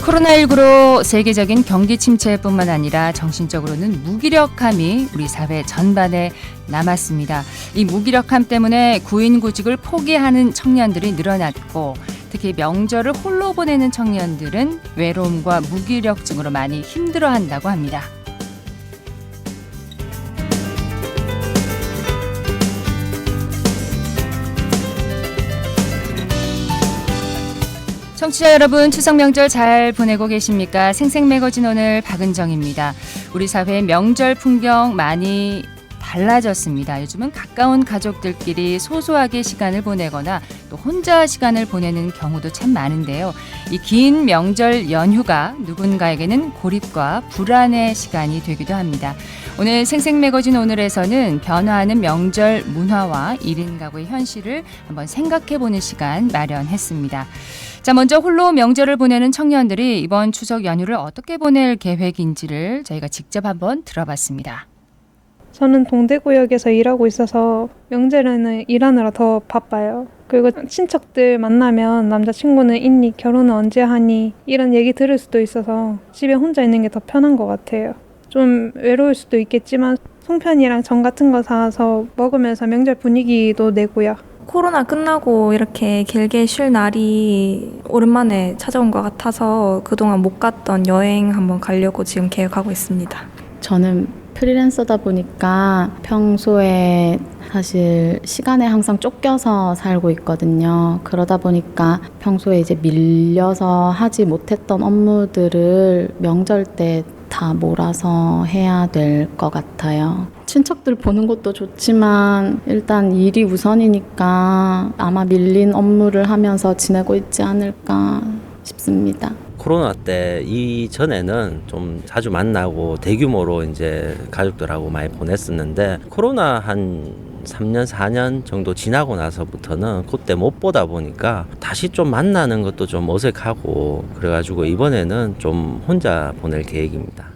코로나19로 세계적인 경기 침체뿐만 아니라 정신적으로는 무기력함이 우리 사회 전반에 남았습니다. 이 무기력함 때문에 구인구직을 포기하는 청년들이 늘어났고 특히 명절을 홀로 보내는 청년들은 외로움과 무기력증으로 많이 힘들어한다고 합니다. 청취자 여러분, 추석 명절 잘 보내고 계십니까? 생생매거진 오늘 박은정입니다. 우리 사회의 명절 풍경 많이 달라졌습니다. 요즘은 가까운 가족들끼리 소소하게 시간을 보내거나 또 혼자 시간을 보내는 경우도 참 많은데요. 이 긴 명절 연휴가 누군가에게는 고립과 불안의 시간이 되기도 합니다. 오늘 생생매거진 오늘에서는 변화하는 명절 문화와 1인 가구의 현실을 한번 생각해보는 시간 마련했습니다. 자, 먼저 홀로 명절을 보내는 청년들이 이번 추석 연휴를 어떻게 보낼 계획인지를 저희가 직접 한번 들어봤습니다. 저는 동대구역에서 일하고 있어서 명절에는 일하느라 더 바빠요. 그리고 친척들 만나면 남자친구는 있니? 결혼은 언제 하니? 이런 얘기 들을 수도 있어서 집에 혼자 있는 게 더 편한 것 같아요. 좀 외로울 수도 있겠지만 송편이랑 전 같은 거 사서 먹으면서 명절 분위기도 내고요. 코로나 끝나고 이렇게 길게 쉴 날이 오랜만에 찾아온 것 같아서 그동안 못 갔던 여행 한번 가려고 지금 계획하고 있습니다. 저는 프리랜서다 보니까 평소에 사실 시간에 항상 쫓겨서 살고 있거든요. 그러다 보니까 평소에 이제 밀려서 하지 못했던 업무들을 명절 때 다 몰아서 해야 될 것 같아요. 친척들 보는 것도 좋지만 일단 일이 우선이니까 아마 밀린 업무를 하면서 지내고 있지 않을까 싶습니다. 코로나 때 이전에는 좀 자주 만나고 대규모로 이제 가족들하고 많이 보냈었는데 코로나 한 3년, 4년 정도 지나고 나서부터는 그때 못 보다 보니까 다시 좀 만나는 것도 좀 어색하고 그래가지고 이번에는 좀 혼자 보낼 계획입니다.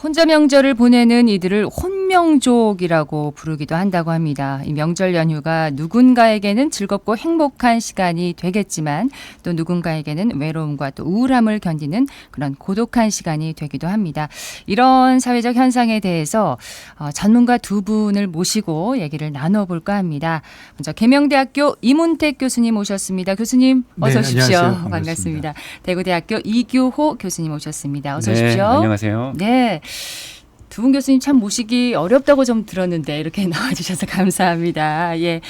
혼자 명절을 보내는 이들을 혼명족이라고 부르기도 한다고 합니다. 이 명절 연휴가 누군가에게는 즐겁고 행복한 시간이 되겠지만 또 누군가에게는 외로움과 또 우울함을 견디는 그런 고독한 시간이 되기도 합니다. 이런 사회적 현상에 대해서 전문가 두 분을 모시고 얘기를 나눠볼까 합니다. 먼저 계명대학교 이문택 교수님 오셨습니다. 교수님 어서 오십시오. 안녕하세요. 반갑습니다. 대구대학교 이규호 교수님 오셨습니다. 어서 네, 오십시오. 안녕하세요. 네. 두 분 교수님 참 모시기 어렵다고 좀 들었는데 이렇게 나와주셔서 감사합니다. 예,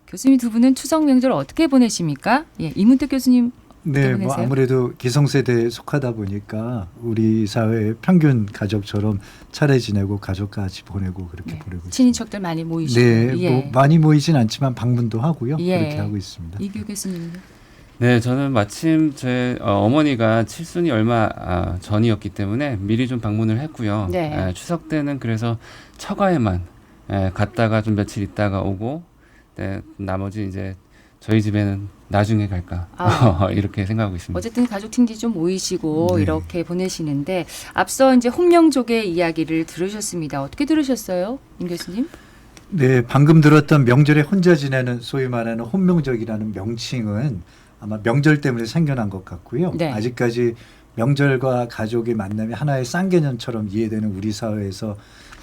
교수님 두 분은 추석 명절 어떻게 보내십니까? 예, 이문택 교수님 어떻게 네, 보내세요? 아무래도 기성세대에 속하다 보니까 우리 사회의 평균 가족처럼 차례 지내고 가족과 같이 보내고 그렇게 보내고 있습니다. 친인척들 많이 모이시고. 네, 예. 뭐 많이 모이진 않지만 방문도 하고요. 예. 그렇게 하고 있습니다. 이규 교수님은요? 네, 저는 마침 제 어머니가 칠순이 얼마 전이었기 때문에 미리 좀 방문을 했고요. 네. 추석 때는 그래서 처가에만 갔다가 좀 며칠 있다가 오고, 나머지 이제 저희 집에는 나중에 갈까 이렇게 생각하고 있습니다. 어쨌든 가족 친지 좀 모이시고 네. 이렇게 보내시는데 앞서 이제 혼명족의 이야기를 들으셨습니다. 어떻게 들으셨어요, 임 교수님? 네, 방금 들었던 명절에 혼자 지내는 소위 말하는 혼명적이라는 명칭은 아마 명절 때문에 생겨난 것 같고요. 네. 아직까지 명절과 가족의 만남이 하나의 쌍개념처럼 이해되는 우리 사회에서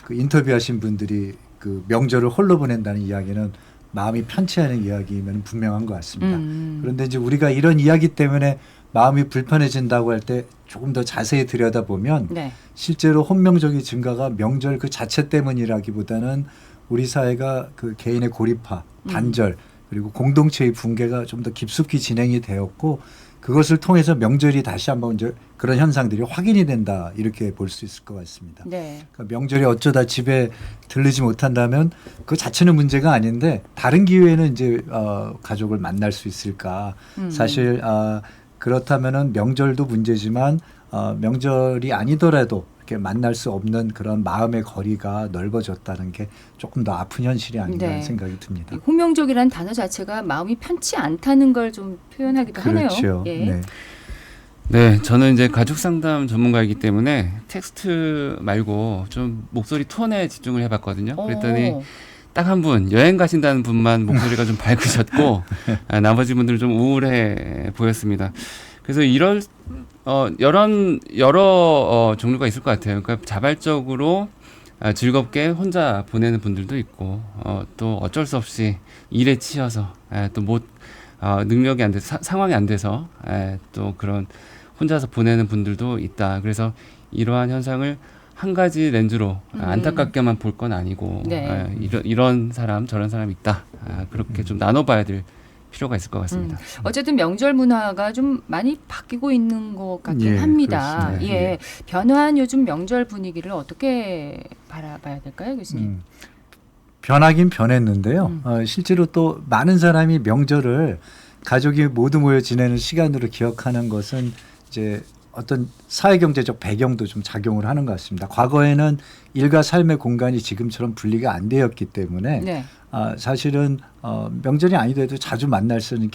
그 인터뷰하신 분들이 그 명절을 홀로 보낸다는 이야기는 마음이 편치 않은 이야기면 분명한 것 같습니다. 그런데 이제 우리가 이런 이야기 때문에 마음이 불편해진다고 할 때 조금 더 자세히 들여다보면 네. 실제로 혼명적인 증가가 명절 그 자체 때문이라기보다는 우리 사회가 그 개인의 고립화, 단절 그리고 공동체의 붕괴가 좀 더 깊숙이 진행이 되었고 그것을 통해서 명절이 다시 한번 이제 그런 현상들이 확인이 된다 이렇게 볼 수 있을 것 같습니다. 네. 그러니까 명절에 어쩌다 집에 들르지 못한다면 그 자체는 문제가 아닌데 다른 기회에는 이제 가족을 만날 수 있을까? 사실 그렇다면은 명절도 문제지만 명절이 아니더라도 이렇게 만날 수 없는 그런 마음의 거리가 넓어졌다는 게 조금 더 아픈 현실이 아닌가 하는 생각이 듭니다. 혼명족이라는 단어 자체가 마음이 편치 않다는 걸 좀 표현하기도 하네요. 그렇죠. 예. 네. 네, 저는 이제 가족 상담 전문가이기 때문에 텍스트 말고 좀 목소리 톤에 집중을 해봤거든요. 그랬더니 딱 한 분, 여행 가신다는 분만 목소리가 좀 밝으셨고 나머지 분들은 좀 우울해 보였습니다. 그래서 이럴 여러 종류가 있을 것 같아요. 그러니까 자발적으로 즐겁게 혼자 보내는 분들도 있고 또 어쩔 수 없이 일에 치여서 또 못 능력이 안 돼서 상황이 안 돼서 또 그런 혼자서 보내는 분들도 있다. 그래서 이러한 현상을 한 가지 렌즈로 안타깝게만 볼 건 아니고 네. 이런 사람 저런 사람 있다. 그렇게 좀 나눠봐야 될 필요가 있을 것 같습니다. 어쨌든 명절 문화가 좀 많이 바뀌고 있는 것 같긴 예, 합니다. 그렇습니다. 예. 예. 변화한 요즘 명절 분위기를 어떻게 바라봐야 될까요, 교수님? 변하긴 변했는데요. 실제로 또 많은 사람이 명절을 가족이 모두 모여 지내는 시간으로 기억하는 것은 이제 어떤 사회경제적 배경도 좀 작용을 하는 것 같습니다. 과거에는 일과 삶의 공간이 지금처럼 분리가 안 되었기 때문에 네. 사실은 명절이 아니더라도 자주 만날 수 있는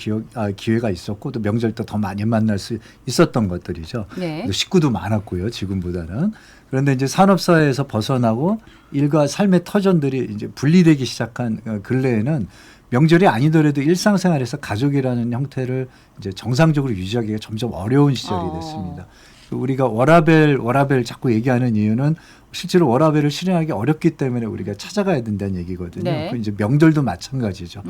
기회가 있었고 또 명절 때 더 많이 만날 수 있었던 것들이죠. 네. 또 식구도 많았고요. 지금보다는. 그런데 이제 산업사회에서 벗어나고 일과 삶의 터전들이 이제 분리되기 시작한 근래에는 명절이 아니더라도 일상생활에서 가족이라는 형태를 이제 정상적으로 유지하기가 점점 어려운 시절이 됐습니다. 우리가 워라밸 자꾸 얘기하는 이유는 실제로 워라밸을 실현하기 어렵기 때문에 우리가 찾아가야 된다는 얘기거든요. 네. 이제 명절도 마찬가지죠.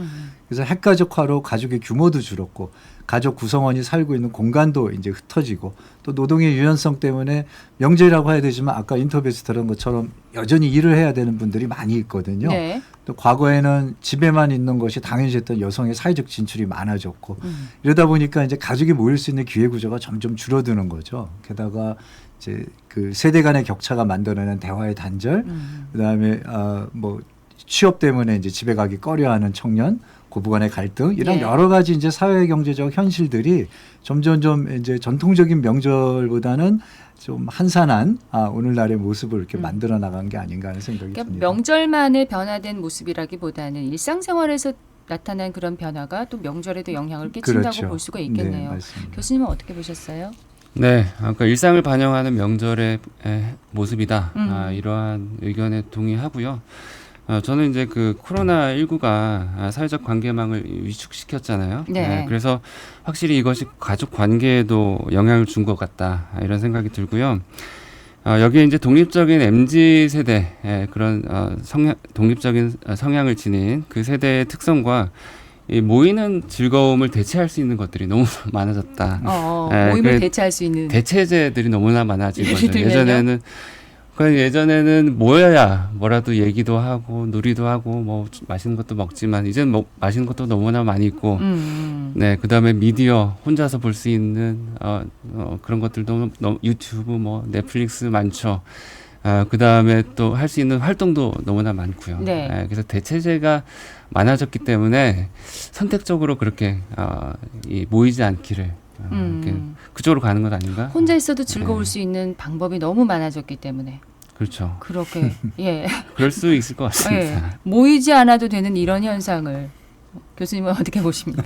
그래서 핵가족화로 가족의 규모도 줄었고 가족 구성원이 살고 있는 공간도 이제 흩어지고 또 노동의 유연성 때문에 명절이라고 해야 되지만 아까 인터뷰에서 들은 것처럼 여전히 일을 해야 되는 분들이 많이 있거든요. 네. 또 과거에는 집에만 있는 것이 당연시했던 여성의 사회적 진출이 많아졌고 이러다 보니까 이제 가족이 모일 수 있는 기회 구조가 점점 줄어드는 거죠. 게다가 이제 그 세대 간의 격차가 만들어내는 대화의 단절, 그다음에 뭐 취업 때문에 이제 집에 가기 꺼려하는 청년, 고부간의 갈등 이런 예. 여러 가지 이제 사회 경제적 현실들이 점점점 이제 전통적인 명절보다는 좀 한산한 오늘날의 모습을 이렇게 만들어 나간 게 아닌가 하는 생각이 그러니까 듭니다. 명절만의 변화된 모습이라기보다는 일상생활에서 나타난 그런 변화가 또 명절에도 영향을 끼친다고 그렇죠. 볼 수가 네, 있겠네요. 맞습니다. 교수님은 어떻게 보셨어요? 네, 아까 일상을 반영하는 명절의 모습이다. 이러한 의견에 동의하고요. 저는 이제 그 코로나19가 사회적 관계망을 위축시켰잖아요. 네. 그래서 확실히 이것이 가족 관계에도 영향을 준 것 같다. 이런 생각이 들고요. 여기에 이제 독립적인 MZ 세대 그런 독립적인 성향을 지닌 그 세대의 특성과 이 모이는 즐거움을 대체할 수 있는 것들이 너무 많아졌다. 모임을 그래, 대체할 수 있는 대체제들이 너무나 많아진 예를 거죠. 들면요? 예전에는 모여야 뭐라도 얘기도 하고 놀이도 하고 뭐 맛있는 것도 먹지만 이제는 뭐 맛있는 것도 너무나 많이 있고 네, 그다음에 미디어 혼자서 볼 수 있는 그런 것들도 유튜브 뭐 넷플릭스 많죠. 그다음에 또 할 수 있는 활동도 너무나 많고요. 네. 그래서 대체제가 많아졌기 때문에 선택적으로 그렇게 모이지 않기를 이렇게 그쪽으로 가는 것 아닌가? 혼자 있어도 즐거울 네. 수 있는 방법이 너무 많아졌기 때문에 그렇죠. 그렇게 예. 그럴 수 있을 것 같습니다. 예. 모이지 않아도 되는 이런 현상을 교수님은 어떻게 보십니까?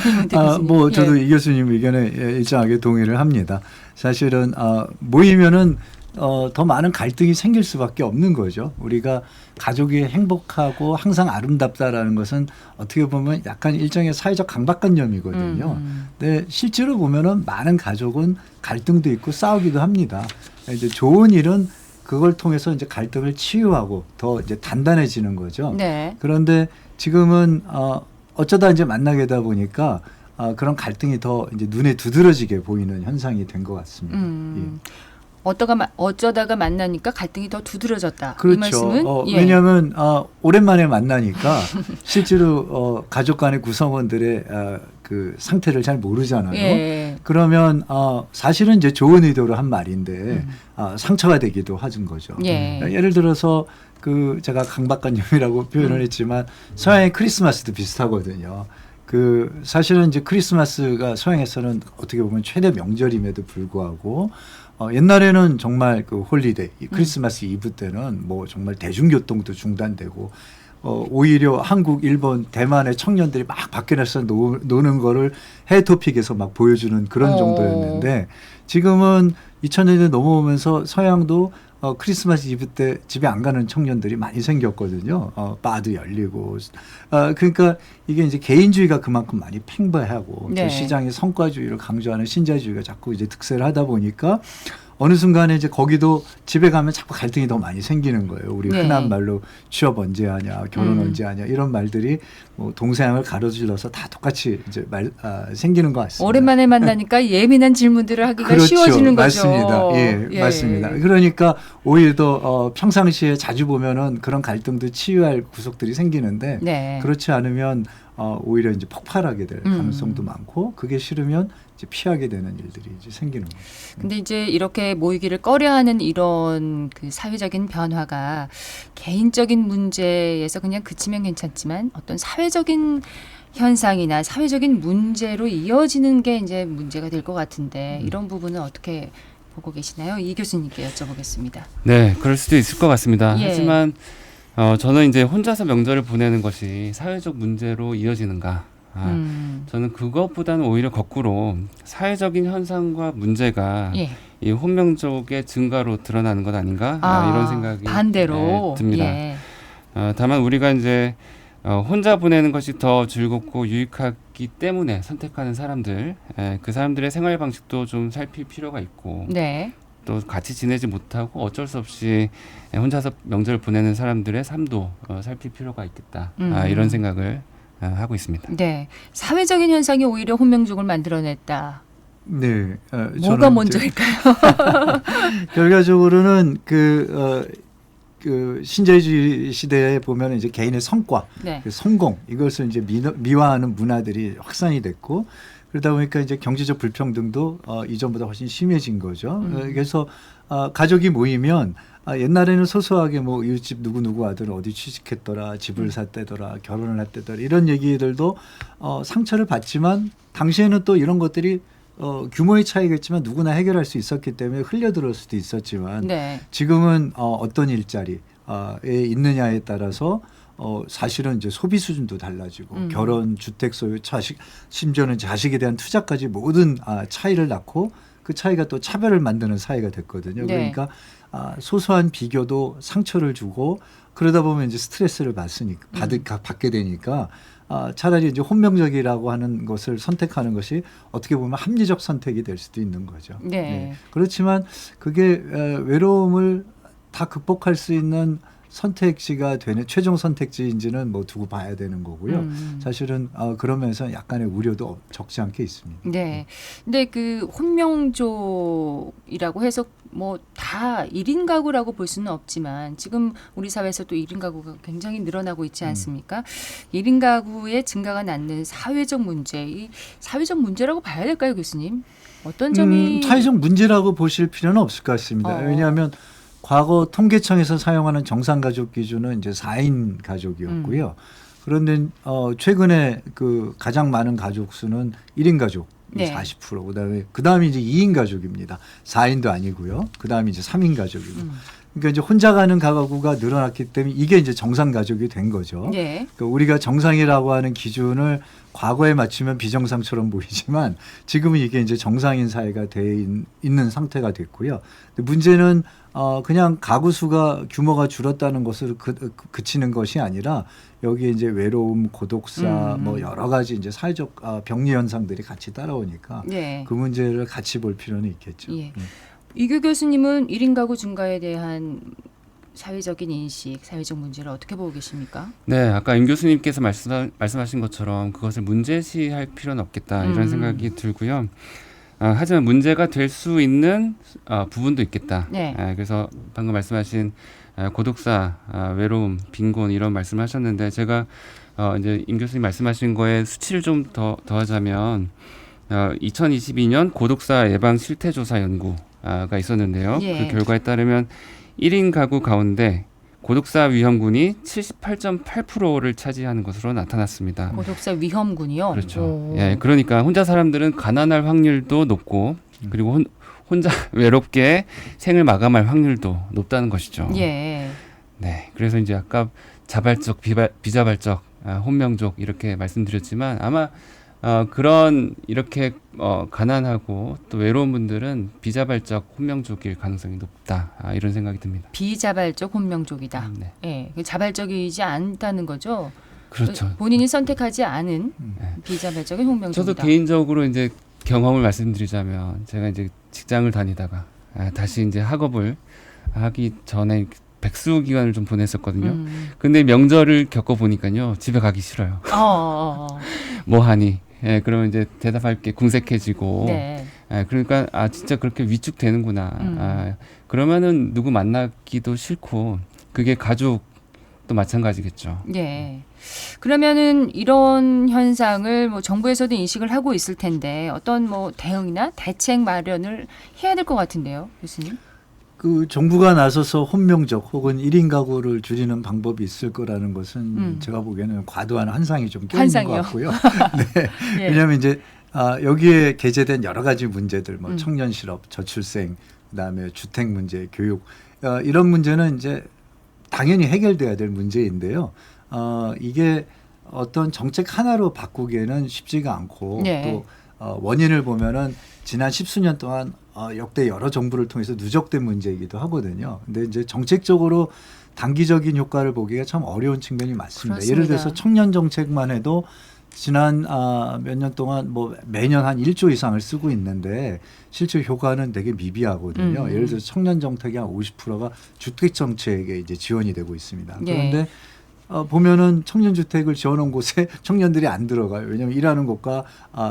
이문태 교수님. 뭐 저도 예. 이 교수님 의견에 일정하게 동의를 합니다. 사실은 모이면은 더 많은 갈등이 생길 수밖에 없는 거죠. 우리가 가족이 행복하고 항상 아름답다라는 것은 어떻게 보면 약간 일종의 사회적 강박관념이거든요. 근데 실제로 보면은 많은 가족은 갈등도 있고 싸우기도 합니다. 이제 좋은 일은 그걸 통해서 이제 갈등을 치유하고 더 이제 단단해지는 거죠. 네. 그런데 지금은 어쩌다 이제 만나게 되다 보니까 그런 갈등이 더 이제 눈에 두드러지게 보이는 현상이 된 것 같습니다. 예. 어쩌다가 만나니까 갈등이 더 두드러졌다. 그렇죠. 이 말씀은 예. 왜냐하면 오랜만에 만나니까 실제로 가족 간의 구성원들의 그 상태를 잘 모르잖아요. 예. 그러면 사실은 이제 좋은 의도로 한 말인데 상처가 되기도 하는 거죠. 예. 예를 들어서 그 제가 강박관념이라고 표현을 했지만 서양의 크리스마스도 비슷하거든요. 그 사실은 이제 크리스마스가 서양에서는 어떻게 보면 최대 명절임에도 불구하고 옛날에는 정말 그 홀리데이 크리스마스 이브 때는 뭐 정말 대중교통도 중단되고 오히려 한국, 일본, 대만의 청년들이 막 밖에 나서 노는 거를 해외 토픽에서 막 보여주는 그런 정도였는데 지금은 2000년대 넘어오면서 서양도 크리스마스 이브 때 집에 안 가는 청년들이 많이 생겼거든요. 바도 열리고. 그러니까 이게 이제 개인주의가 그만큼 많이 팽배하고 네. 또 시장의 성과주의를 강조하는 신자유주의가 자꾸 이제 득세를 하다 보니까 어느 순간에 이제 거기도 집에 가면 자꾸 갈등이 더 많이 생기는 거예요. 우리 네. 흔한 말로 취업 언제 하냐, 결혼 언제 하냐 이런 말들이 뭐 동서양을 가로질러서 다 똑같이 이제 생기는 것 같습니다. 오랜만에 만나니까 예민한 질문들을 하기가 그렇죠. 쉬워지는 거죠. 맞습니다. 예, 맞습니다. 그러니까 오히려 더 평상시에 자주 보면은 그런 갈등도 치유할 구석들이 생기는데 네. 그렇지 않으면 오히려 이제 폭발하게 될 가능성도 많고 그게 싫으면 이제 피하게 되는 일들이 이제 생기는 거죠. 근데 이제 이렇게 모이기를 꺼려하는 이런 그 사회적인 변화가 개인적인 문제에서 그냥 그치면 괜찮지만 어떤 사회적인 현상이나 사회적인 문제로 이어지는 게 이제 문제가 될 것 같은데 이런 부분은 어떻게 보고 계시나요? 이 교수님께 여쭤보겠습니다. 네, 그럴 수도 있을 것 같습니다. 예. 하지만 저는 이제 혼자서 명절을 보내는 것이 사회적 문제로 이어지는가? 저는 그것보다는 오히려 거꾸로 사회적인 현상과 문제가 예. 이 혼명족의 증가로 드러나는 것 아닌가? 이런 생각이 반대로 듭니다. 예. 다만 우리가 이제 혼자 보내는 것이 더 즐겁고 유익하기 때문에 선택하는 사람들, 그 사람들의 생활 방식도 좀 살필 필요가 있고 네. 또 같이 지내지 못하고 어쩔 수 없이 혼자서 명절을 보내는 사람들의 삶도 살필 필요가 있겠다. 이런 생각을 하고 있습니다. 네. 사회적인 현상이 오히려 혼명족을 만들어냈다. 네, 뭐가 먼저일까요? 결과적으로는 그 신자유주의 시대에 보면 이제 개인의 성과, 네. 그 성공 이것을 이제 미화하는 문화들이 확산이 됐고 그러다 보니까 이제 경제적 불평등도 이전보다 훨씬 심해진 거죠. 그래서 가족이 모이면 옛날에는 소소하게 뭐 이웃집 누구 아들 어디 취직했더라, 집을 샀대더라, 결혼을 했대더라 이런 얘기들도 상처를 받지만 당시에는 또 이런 것들이 규모의 차이겠지만 누구나 해결할 수 있었기 때문에 흘려들을 수도 있었지만 네. 지금은 어떤 일자리에 있느냐에 따라서 사실은 이제 소비 수준도 달라지고 결혼, 주택 소유, 자식, 심지어는 자식에 대한 투자까지 모든 차이를 낳고 그 차이가 또 차별을 만드는 사회가 됐거든요. 네. 그러니까 소소한 비교도 상처를 주고 그러다 보면 이제 스트레스를 받게 되니까 차라리 이제 혼명적이라고 하는 것을 선택하는 것이 어떻게 보면 합리적 선택이 될 수도 있는 거죠. 네. 그렇지만 그게 외로움을 다 극복할 수 있는 선택지가 되는 최종 선택지인지는 뭐 두고 봐야 되는 거고요. 사실은 그러면서 약간의 우려도 적지 않게 있습니다. 네. 근데 그 혼명족이라고 해서 뭐 다 1인 가구라고 볼 수는 없지만 지금 우리 사회에서 또 1인 가구가 굉장히 늘어나고 있지 않습니까? 1인 가구의 증가가 낳는 사회적 문제, 이 사회적 문제라고 봐야 될까요, 교수님? 어떤 점이 사회적 문제라고 보실 필요는 없을 것 같습니다. 왜냐하면 과거 통계청에서 사용하는 정상가족 기준은 이제 4인 가족이었고요. 그런데 최근에 그 가장 많은 가족 수는 1인 가족 네. 40%. 그다음에 이제 2인 가족입니다. 4인도 아니고요. 그다음에 이제 3인 가족이고. 그러니까 이제 혼자 가는 가구가 늘어났기 때문에 이게 이제 정상 가족이 된 거죠. 네. 그러니까 우리가 정상이라고 하는 기준을 과거에 맞추면 비정상처럼 보이지만 지금은 이게 이제 정상인 사회가 돼 있는 상태가 됐고요. 문제는 그냥 가구 수가 규모가 줄었다는 것으로 그치는 것이 아니라 여기에 이제 외로움, 고독사, 뭐 여러 가지 이제 사회적 병리 현상들이 같이 따라오니까 네. 그 문제를 같이 볼 필요는 있겠죠. 예. 이규 교수님은 1인 가구 증가에 대한 사회적인 인식, 사회적 문제를 어떻게 보고 계십니까? 네, 아까 임 교수님께서 말씀하신 것처럼 그것을 문제시할 필요는 없겠다 이런 생각이 들고요. 하지만 문제가 될 수 있는 부분도 있겠다. 네. 그래서 방금 말씀하신 고독사, 외로움, 빈곤 이런 말씀하셨는데 제가 이제 임 교수님 말씀하신 거에 수치를 좀 더하자면 2022년 고독사 예방 실태조사 연구가 있었는데요. 예. 그 결과에 따르면 1인 가구 가운데 고독사 위험군이 78.8%를 차지하는 것으로 나타났습니다. 고독사 위험군이요. 그렇죠. 예, 그러니까 혼자 사람들은 가난할 확률도 높고 그리고 혼자 외롭게 생을 마감할 확률도 높다는 것이죠. 예. 네, 그래서 이제 아까 자발적, 비자발적, 혼명족 이렇게 말씀드렸지만 아마 그런 이렇게 가난하고 또 외로운 분들은 비자발적 혼명족일 가능성이 높다. 이런 생각이 듭니다. 비자발적 혼명족이다. 네. 예, 자발적이지 않다는 거죠. 그렇죠. 본인이 선택하지 않은 비자발적인 혼명족이다. 저도 개인적으로 이제 경험을 말씀드리자면 제가 이제 직장을 다니다가 다시 이제 학업을 하기 전에 백수 기간을 좀 보냈었거든요. 근데 명절을 겪어 보니까요, 집에 가기 싫어요. 뭐 하니? 그러면 이제 대답할 게 궁색해지고, 네. 그러니까 진짜 그렇게 위축되는구나. 그러면은 누구 만나기도 싫고, 그게 가족도 마찬가지겠죠. 예. 그러면은 이런 현상을 뭐 정부에서도 인식을 하고 있을 텐데 어떤 뭐 대응이나 대책 마련을 해야 될 것 같은데요, 교수님? 그 정부가 나서서 혼명적 혹은 1인 가구를 줄이는 방법이 있을 거라는 것은 제가 보기에는 과도한 환상이 좀 껴있는 것 같고요. 네. 예. 왜냐하면 이제 여기에 게재된 여러 가지 문제들, 뭐 청년 실업, 저출생, 그다음에 주택 문제, 교육 이런 문제는 이제 당연히 해결돼야 될 문제인데요. 이게 어떤 정책 하나로 바꾸기에는 쉽지가 않고 네. 또 원인을 보면은 지난 10수년 동안 역대 여러 정부를 통해서 누적된 문제이기도 하거든요. 근데 이제 정책적으로 단기적인 효과를 보기가 참 어려운 측면이 많습니다. 그렇습니다. 예를 들어서 청년 정책만 해도 지난 몇 년 동안 뭐 매년 한 1조 이상을 쓰고 있는데 실제 효과는 되게 미비하거든요. 예를 들어서 청년 정책의 한 50%가 주택 정책에 이제 지원이 되고 있습니다. 그런데 예. 보면은 청년주택을 지어놓은 곳에 청년들이 안 들어가요. 왜냐하면 일하는 곳과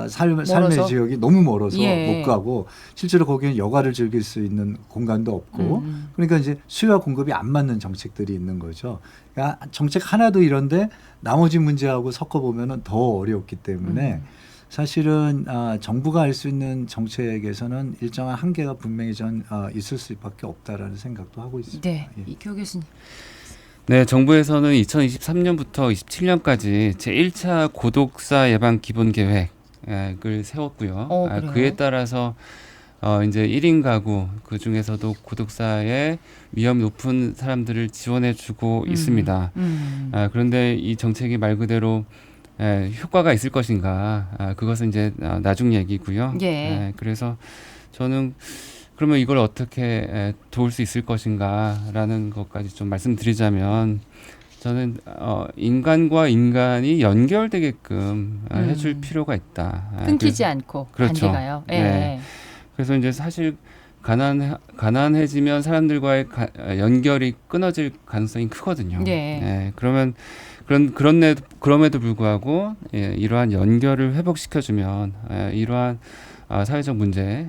삶의 지역이 너무 멀어서 예. 못 가고 실제로 거기는 여가를 즐길 수 있는 공간도 없고 그러니까 이제 수요와 공급이 안 맞는 정책들이 있는 거죠. 그러니까 정책 하나도 이런데 나머지 문제하고 섞어보면은 더 어렵기 때문에 사실은 정부가 할 수 있는 정책에서는 일정한 한계가 분명히 있을 수밖에 없다라는 생각도 하고 있습니다. 네, 예. 이규호 교수님. 네, 정부에서는 2023년부터 27년까지 제1차 고독사 예방 기본 계획을 세웠고요. 그래요? 그에 따라서 이제 1인 가구 그 중에서도 고독사의 위험이 높은 사람들을 지원해주고 있습니다. 그런데 이 정책이 말 그대로 효과가 있을 것인가? 그것은 이제 나중 얘기고요. 예. 그래서 저는 그러면 이걸 어떻게 도울 수 있을 것인가라는 것까지 좀 말씀드리자면 저는 인간과 인간이 연결되게끔 해줄 필요가 있다. 끊기지 않고 그렇죠. 반대가요. 예. 네. 그래서 이제 사실 가난해지면 사람들과의 연결이 끊어질 가능성이 크거든요. 네. 그러면 그럼에도 불구하고 이러한 연결을 회복시켜주면 이러한 사회적 문제,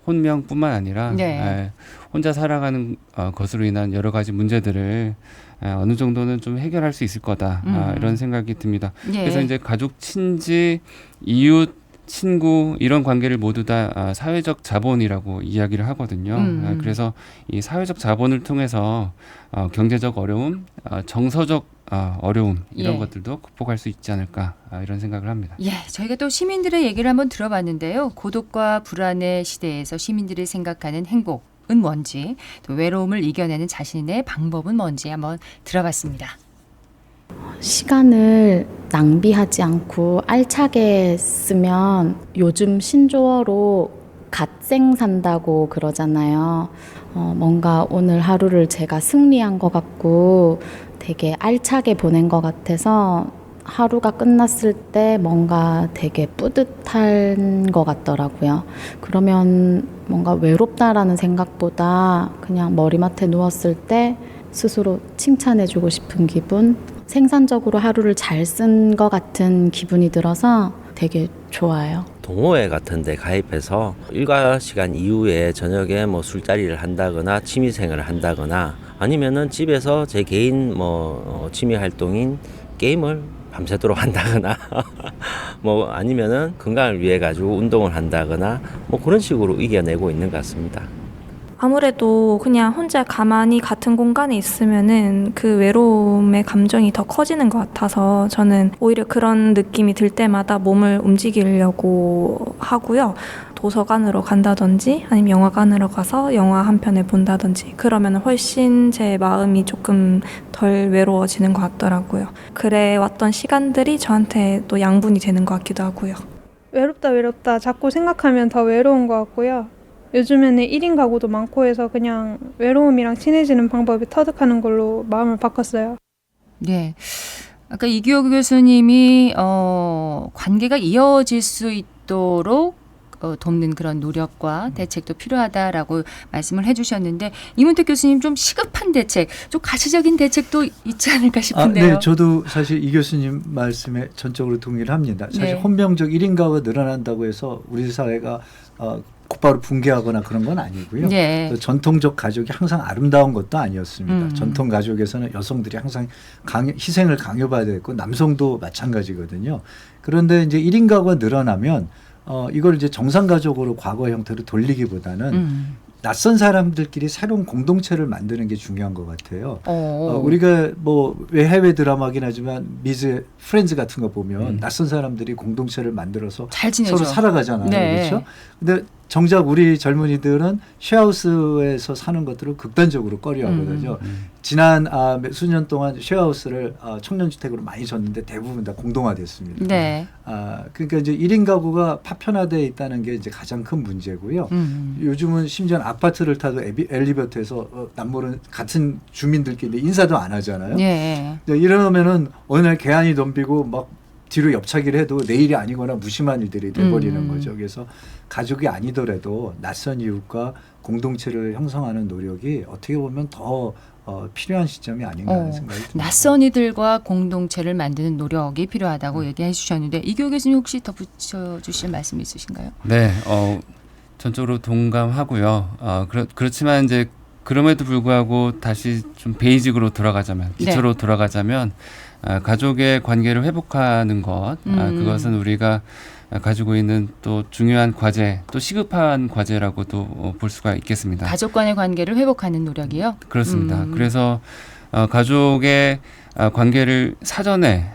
혼명뿐만 아니라 네. 혼자 살아가는 것으로 인한 여러 가지 문제들을 어느 정도는 좀 해결할 수 있을 거다 이런 생각이 듭니다. 예. 그래서 이제 가족, 친지, 이웃, 친구 이런 관계를 모두 다 사회적 자본이라고 이야기를 하거든요. 그래서 이 사회적 자본을 통해서 경제적 어려움, 정서적 어려움 이런 예. 것들도 극복할 수 있지 않을까 이런 생각을 합니다. 예, 저희가 또 시민들의 얘기를 한번 들어봤는데요. 고독과 불안의 시대에서 시민들이 생각하는 행복은 뭔지, 또 외로움을 이겨내는 자신의 방법은 뭔지 한번 들어봤습니다. 시간을 낭비하지 않고 알차게 쓰면 요즘 신조어로 갓생 산다고 그러잖아요. 뭔가 오늘 하루를 제가 승리한 것 같고 되게 알차게 보낸 것 같아서 하루가 끝났을 때 뭔가 되게 뿌듯한 것 같더라고요. 그러면 뭔가 외롭다라는 생각보다 그냥 머리맡에 누웠을 때 스스로 칭찬해주고 싶은 기분, 생산적으로 하루를 잘 쓴 것 같은 기분이 들어서 되게 좋아요. 동호회 같은 데 가입해서 일과 시간 이후에 저녁에 뭐 술자리를 한다거나 취미생활을 한다거나 아니면은 집에서 제 개인 취미 활동인 게임을 밤새도록 한다거나 뭐 아니면은 건강을 위해 가지고 운동을 한다거나 뭐 그런 식으로 이겨내고 있는 것 같습니다. 아무래도 그냥 혼자 가만히 같은 공간에 있으면은 그 외로움의 감정이 더 커지는 것 같아서 저는 오히려 그런 느낌이 들 때마다 몸을 움직이려고 하고요. 도서관으로 간다든지 아니면 영화관으로 가서 영화 한 편을 본다든지 그러면 훨씬 제 마음이 조금 덜 외로워지는 것 같더라고요. 그래 왔던 시간들이 저한테 또 양분이 되는 것 같기도 하고요. 외롭다 자꾸 생각하면 더 외로운 것 같고요. 요즘에는 1인 가구도 많고 해서 그냥 외로움이랑 친해지는 방법이 터득하는 걸로 마음을 바꿨어요. 네. 아까 이규호 교수님이 관계가 이어질 수 있도록 돕는 그런 노력과 대책도 필요하다라고 말씀을 해주셨는데 이문택 교수님 좀 시급한 대책, 좀 가시적인 대책도 있지 않을까 싶은데요. 네, 저도 사실 이 교수님 말씀에 전적으로 동의를 합니다. 사실 네. 혼병적 1인 가구가 늘어난다고 해서 우리 사회가 곧바로 붕괴하거나 그런 건 아니고요. 네. 또 전통적 가족이 항상 아름다운 것도 아니었습니다. 음. 전통 가족에서는 여성들이 항상 희생을 강요받아야 했고 남성도 마찬가지거든요. 그런데 이제 1인 가구가 늘어나면 이걸 이제 정상 가족으로 과거 형태로 돌리기보다는 낯선 사람들끼리 새로운 공동체를 만드는 게 중요한 것 같아요. 우리가 뭐 왜 해외 드라마긴 하지만 미즈 프렌즈 같은 거 보면 낯선 사람들이 공동체를 만들어서 잘 지내죠. 서로 살아가잖아요. 네. 그렇죠? 근데 정작 우리 젊은이들은 쉐어하우스에서 사는 것들을 극단적으로 꺼려하거든요. 지난 수년 동안 쉐어하우스를 청년주택으로 많이 졌는데 대부분 다 공동화됐습니다. 네. 그러니까 이제 1인 가구가 파편화되어 있다는 게 이제 가장 큰 문제고요. 요즘은 심지어 아파트를 타도 엘리베이터에서 남모르는 같은 주민들끼리 인사도 안 하잖아요. 네. 이러면은 어느 날 개안이 덤비고 막 뒤로 옆차기를 해도 내일이 아니거나 무심한 일들이 돼버리는 거죠. 그래서 가족이 아니더라도 낯선 이웃과 공동체를 형성하는 노력이 어떻게 보면 더 필요한 시점이 아닌가 하는 생각이 듭니다. 낯선 이들과 공동체를 만드는 노력이 필요하다고 얘기해 주셨는데 이규호 교수님 혹시 덧붙여 주실 말씀 있으신가요? 네, 전적으로 동감하고요. 그렇지만 이제 그럼에도 불구하고 다시 좀 베이직으로 돌아가자면, 기초로 돌아가자면 가족의 관계를 회복하는 것, 그것은 우리가 가지고 있는 또 중요한 과제, 또 시급한 과제라고도 볼 수가 있겠습니다. 가족 간의 관계를 회복하는 노력이요? 그렇습니다. 그래서 가족의 관계를 사전에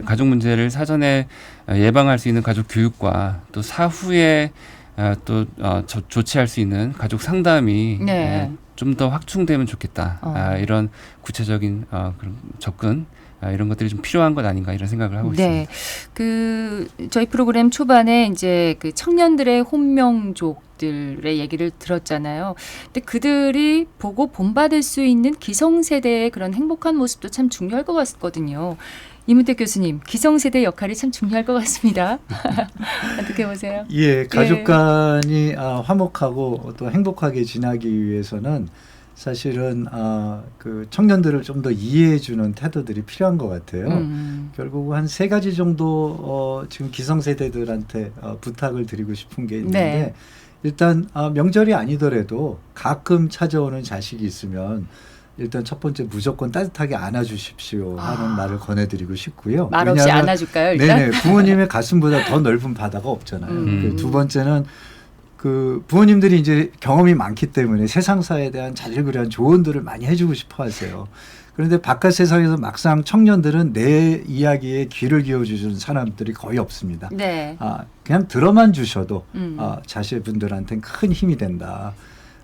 가족 문제를 사전에 예방할 수 있는 가족 교육과 또 사후에 또 조치할 수 있는 가족 상담이 네. 좀 더 확충되면 좋겠다. 이런 구체적인 그런 접근 이런 것들이 좀 필요한 것 아닌가 이런 생각을 하고 네. 있습니다. 저희 프로그램 초반에 이제 그 청년들의 혼명족들의 얘기를 들었잖아요. 근데 그들이 보고 본받을 수 있는 기성세대의 그런 행복한 모습도 참 중요할 것 같거든요. 이문택 교수님, 기성세대 역할이 참 중요할 것 같습니다. 어떻게 보세요? 예, 가족 간이 화목하고 또 행복하게 지나기 위해서는 사실은 그 청년들을 좀 더 이해해주는 태도들이 필요한 것 같아요. 결국 한 3가지 정도 지금 기성세대들한테 부탁을 드리고 싶은 게 있는데 네. 일단 명절이 아니더라도 가끔 찾아오는 자식이 있으면 일단 첫 번째 무조건 따뜻하게 안아주십시오 하는 말을 권해드리고 싶고요. 말없이 왜냐하면 안아줄까요? 일단? 네네, 부모님의 가슴보다 더 넓은 바다가 없잖아요. 두 번째는 그 부모님들이 이제 경험이 많기 때문에 세상사에 대한 자질구레한 조언들을 많이 해주고 싶어 하세요. 그런데 바깥 세상에서 막상 청년들은 내 이야기에 귀를 기울여주는 사람들이 거의 없습니다. 네. 그냥 들어만 주셔도 자식분들한테는 큰 힘이 된다.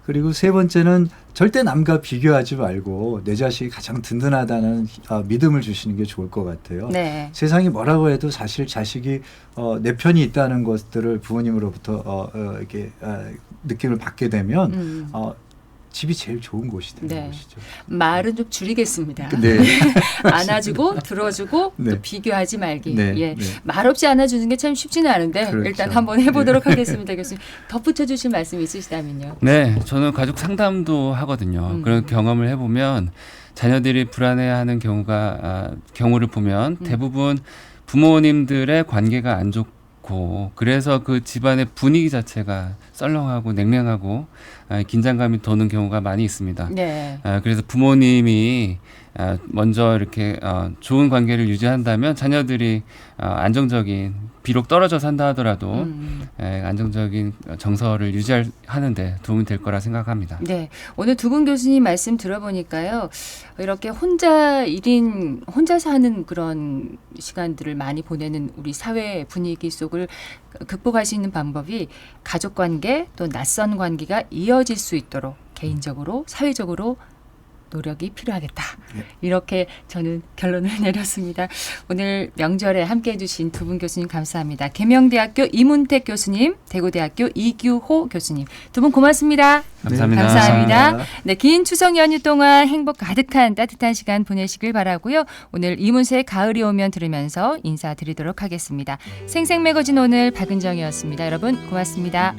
그리고 3번째는 절대 남과 비교하지 말고 내 자식이 가장 든든하다는 믿음을 주시는 게 좋을 것 같아요. 네. 세상이 뭐라고 해도 사실 자식이 내 편이 있다는 것들을 부모님으로부터 이렇게 느낌을 받게 되면 집이 제일 좋은 곳이 되는 것이죠. 말은 좀 줄이겠습니다. 네. 안아주고 들어주고 네. 또 비교하지 말기. 네. 예. 네. 말없이 안아주는 게 참 쉽지는 않은데 그렇죠. 일단 한번 해보도록 하겠습니다. 교수님. 덧붙여 주실 말씀 있으시다면요. 네, 저는 가족 상담도 하거든요. 그런 경험을 해보면 자녀들이 불안해하는 경우를 보면 대부분 부모님들의 관계가 안 좋고 그래서 그 집안의 분위기 자체가 썰렁하고 냉랭하고 긴장감이 도는 경우가 많이 있습니다. 네. 그래서 부모님이 먼저 이렇게 좋은 관계를 유지한다면 자녀들이 안정적인 비록 떨어져 산다 하더라도 안정적인 정서를 유지하는데 도움이 될 거라 생각합니다. 네. 오늘 두 분 교수님 말씀 들어보니까요. 이렇게 혼자 사는 그런 시간들을 많이 보내는 우리 사회 분위기 속을 극복할 수 있는 방법이 가족관계 또 낯선 관계가 이어질 수 있도록 개인적으로 사회적으로 노력이 필요하겠다. 네. 이렇게 저는 결론을 내렸습니다. 오늘 명절에 함께해 주신 두 분 교수님 감사합니다. 계명대학교 이문택 교수님, 대구대학교 이규호 교수님 두 분 고맙습니다. 감사합니다. 감사합니다. 네, 긴 추석 연휴 동안 행복 가득한 따뜻한 시간 보내시길 바라고요. 오늘 이문세의 가을이 오면 들으면서 인사드리도록 하겠습니다. 생생매거진 오늘 박은정이었습니다. 여러분 고맙습니다.